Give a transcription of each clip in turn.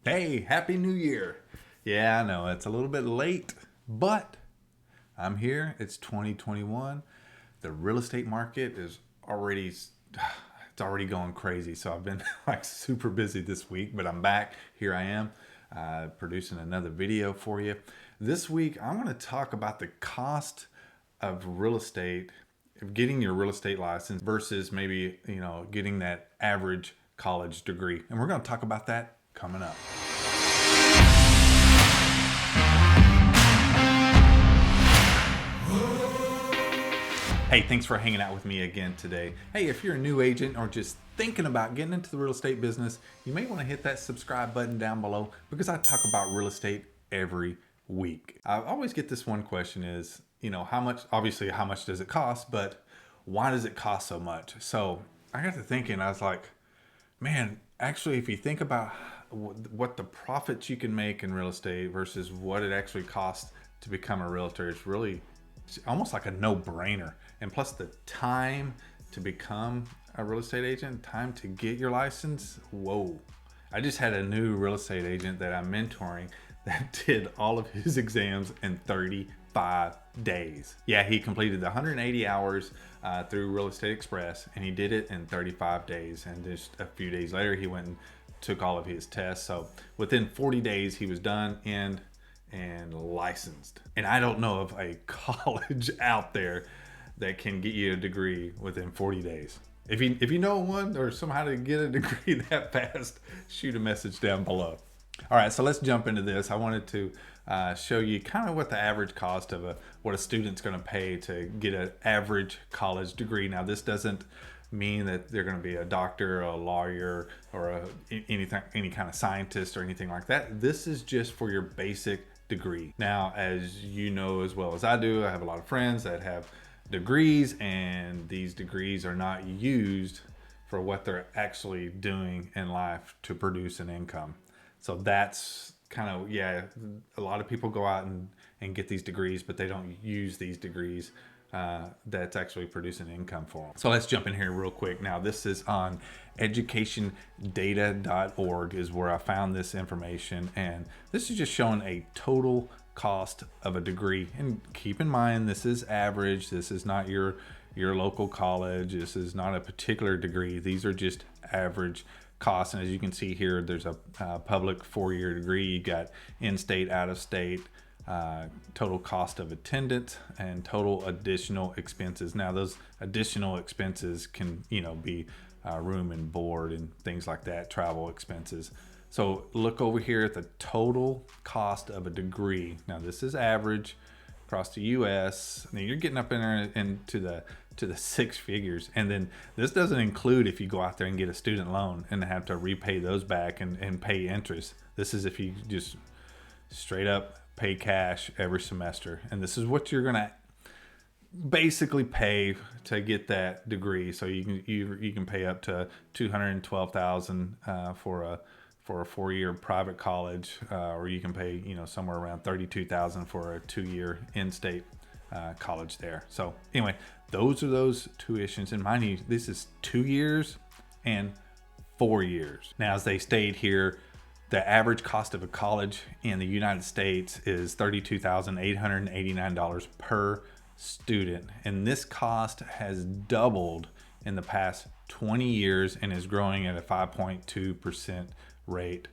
Hey, Happy New Year. Yeah, I know it's a little bit late, but I'm here. It's 2021. The real estate market is already it's already going crazy. So I've been like super busy this week, but I'm back. Here I am producing another video for you. This week I want to talk about the cost of real estate, of getting your real estate license versus maybe, getting that average college degree. And we're going to talk about that coming up. Hey, thanks for hanging out with me again today. Hey, if you're a new agent or just thinking about getting into the real estate business, you may want to hit that subscribe button down below because I talk about real estate every week. I always get this one question is, how much does it cost, but why does it cost so much? So I got to thinking, I was like, man, actually, if you think about what the profits you can make in real estate versus what it actually costs to become a realtor, it's almost like a no-brainer. And plus the time to become a real estate agent, time to get your license, whoa. I just had a new real estate agent that I'm mentoring that did all of his exams in 35 days. Yeah, he completed the 180 hours through Real Estate Express, and he did it in 35 days. And just a few days later, he went and took all of his tests. So within 40 days, he was done and licensed. And I don't know of a college out there that can get you a degree within 40 days. If you know one or somehow to get a degree that fast, shoot a message down below. All right, so let's jump into this. I wanted to show you kind of what the average cost of what a student's going to pay to get an average college degree. Now, this doesn't mean that they're going to be a doctor, a lawyer, or any kind of scientist or anything like that. This is just for your basic degree. Now, as you know as well as I do, I have a lot of friends that have degrees, and these degrees are not used for what they're actually doing in life to produce an income. So that's kind of, a lot of people go out and get these degrees, but they don't use these degrees that's actually producing income for them. So let's jump in here real quick. Now, this is on educationdata.org is where I found this information, and this is just showing a total cost of a degree. And keep in mind, this is average. This is not your local college. This is not a particular degree. These are just average costs. And as you can see here, there's a public 4-year degree. You got in-state, out-of-state, total cost of attendance, and total additional expenses. Now, those additional expenses can be room and board and things like that, travel expenses. So look over here at the total cost of a degree. Now, this is average across the U.S. Now, you're getting up in there into the six figures, and then this doesn't include if you go out there and get a student loan and have to repay those back and pay interest. This is if you just straight up pay cash every semester, and this is what you're gonna basically pay to get that degree. So you can pay up to $212,000 for a 4-year private college, or you can pay somewhere around $32,000 for a 2-year in-state college there. So anyway, those are those tuitions, and mind you, this is 2 years and 4 years. Now, as they state here, the average cost of a college in the United States is $32,889 per student. And this cost has doubled in the past 20 years and is growing at a 5.2% rate,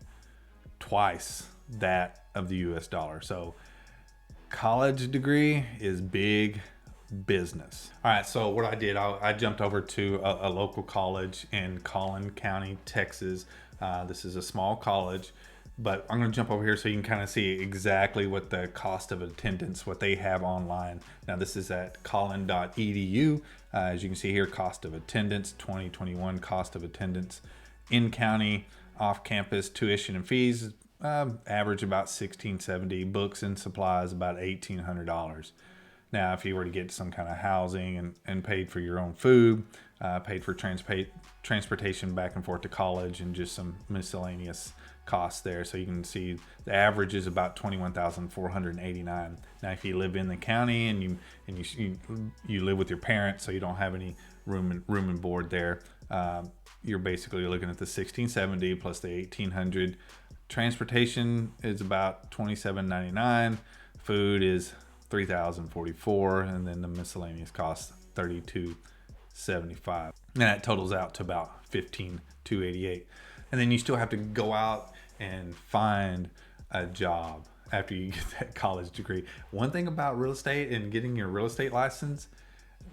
twice that of the US dollar. So college degree is big business. All right, so what I did, I jumped over to a local college in Collin County, Texas. This is a small college, but I'm going to jump over here so you can kind of see exactly what the cost of attendance, what they have online. Now, this is at collin.edu. As you can see here, cost of attendance, 2021 cost of attendance in county, off campus, tuition and fees, average about $1,670, books and supplies about $1,800. Now, if you were to get some kind of housing and paid for your own food, paid for transportation back and forth to college, and just some miscellaneous costs there. So you can see the average is about $21,489. Now, if you live in the county and you live with your parents, so you don't have any room and board there, you're basically looking at the $1,670 plus the $1,800 Transportation is about $27.99. Food is $3,044, and then the miscellaneous costs $32.75. And that totals out to about $15,288. And then you still have to go out and find a job after you get that college degree. One thing about real estate and getting your real estate license,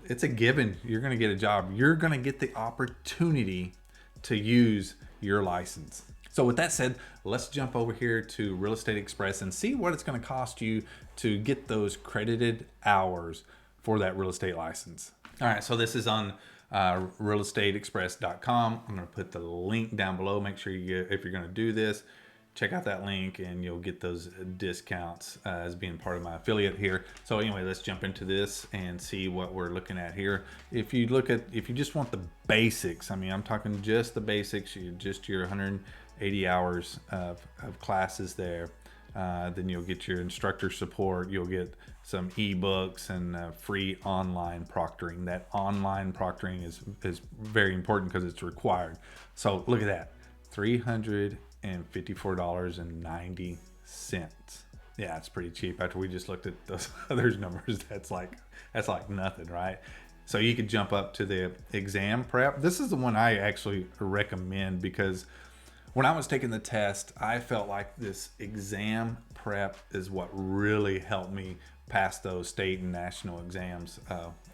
it's a given. You're going to get a job. You're going to get the opportunity to use your license. So with that said, let's jump over here to Real Estate Express and see what it's going to cost you to get those credited hours for that real estate license. All right, so this is on realestateexpress.com. I'm going to put the link down below. Make sure if you're going to do this, check out that link and you'll get those discounts as being part of my affiliate here. So anyway, let's jump into this and see what we're looking at here. If you just want the basics, I mean, I'm talking just the basics, just your 180 hours of classes there. Then you'll get your instructor support. You'll get some ebooks and free online proctoring. That online proctoring is very important because it's required. So look at that, $354.90. Yeah, it's pretty cheap. After we just looked at those other numbers, that's like nothing, right? So you could jump up to the exam prep. This is the one I actually recommend because when I was taking the test, I felt like this exam prep is what really helped me pass those state and national exams.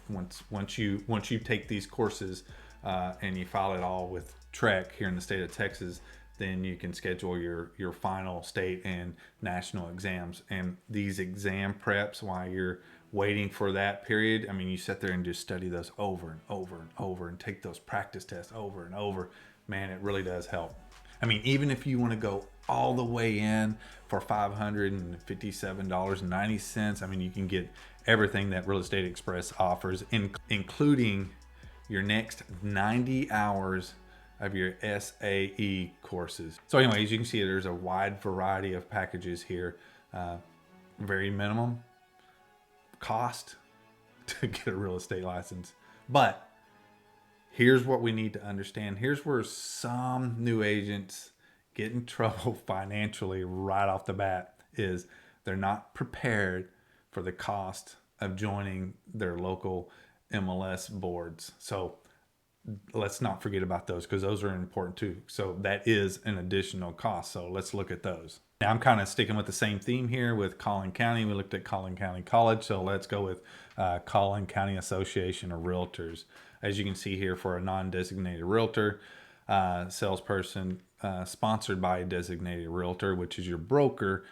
Once you take these courses and you file it all with TREC here in the state of Texas, then you can schedule your final state and national exams. And these exam preps, while you're waiting for that period, I mean, you sit there and just study those over and over and over and take those practice tests over and over. Man, it really does help. I mean, even if you want to go all the way in for $557.90, I mean, you can get everything that Real Estate Express offers, including your next 90 hours of your SAE courses. So anyway, as you can see, there's a wide variety of packages here. Very minimum cost to get a real estate license. But here's what we need to understand. Here's where some new agents get in trouble financially right off the bat, is they're not prepared for the cost of joining their local MLS boards. So let's not forget about those, because those are important too. So that is an additional cost. So let's look at those. Now I'm kind of sticking with the same theme here with Collin County. We looked at Collin County College. So let's go with Collin County Association of Realtors. As you can see here, for a non-designated realtor, salesperson sponsored by a designated realtor, which is your broker.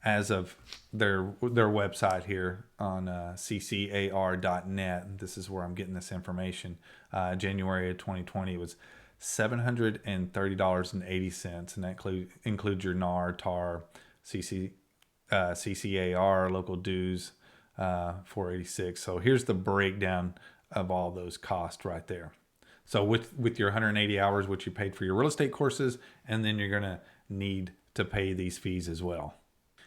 As of their website here on ccar.net, this is where I'm getting this information. January of 2020 was $730.80, and that includes your NAR, TAR, CCAR, local dues, $486. So here's the breakdown of all those costs right there. So with your 180 hours, which you paid for your real estate courses, and then you're gonna need to pay these fees as well.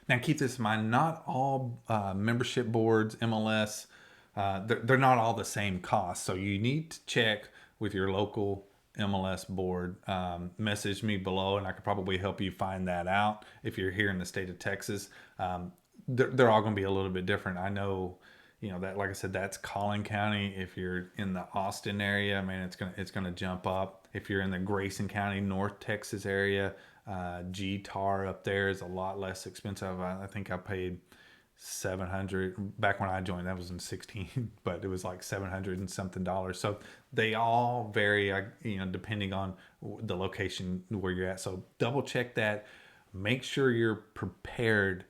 Now keep this in mind, not all membership boards, MLS, they're not all the same cost. So you need to check with your local MLS board. Message me below and I could probably help you find that out. If you're here in the state of Texas, they're all gonna be a little bit different. I know, that, like I said, that's Collin County. If you're in the Austin area, man, it's gonna jump up. If you're in the Grayson County, North Texas area, GTAR up there is a lot less expensive. I think I paid $700 back when I joined. That was in 16, but it was like $700 and something. So they all vary, depending on the location where you're at. So double check that. Make sure you're prepared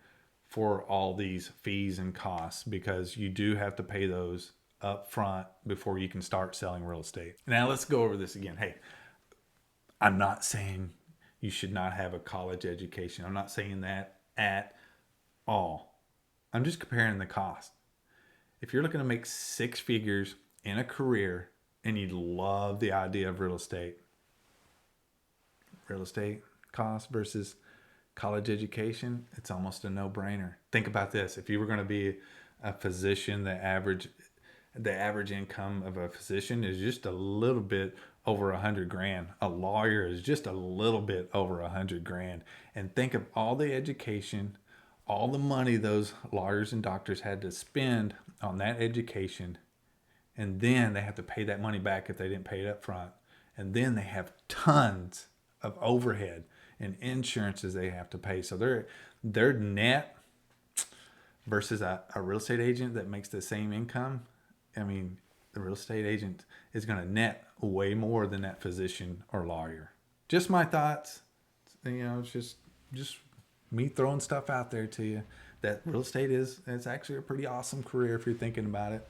for all these fees and costs, because you do have to pay those up front before you can start selling real estate. Now let's go over this again. Hey, I'm not saying you should not have a college education. I'm not saying that at all. I'm just comparing the cost. If you're looking to make six figures in a career and you love the idea of real estate cost versus college education, it's almost a no-brainer. Think about this. If you were going to be a physician, the average the average income of a physician is just a little bit over 100 grand. A lawyer is just a little bit over 100 grand. And think of all the education, all the money those lawyers and doctors had to spend on that education. And then they have to pay that money back if they didn't pay it up front. And then they have tons of overhead and insurances they have to pay. So their net versus a real estate agent that makes the same income, I mean, the real estate agent is going to net way more than that physician or lawyer. Just my thoughts. It's just me throwing stuff out there to you. That real estate it's actually a pretty awesome career if you're thinking about it.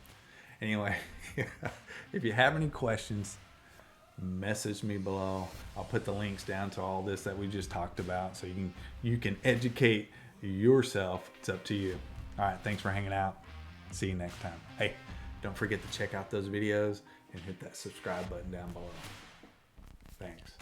Anyway, if you have any questions, message me below. I'll put the links down to all this that we just talked about so you can educate yourself. It's up to you. All right, thanks for hanging out. See you next time. Hey, don't forget to check out those videos and hit that subscribe button down below. Thanks.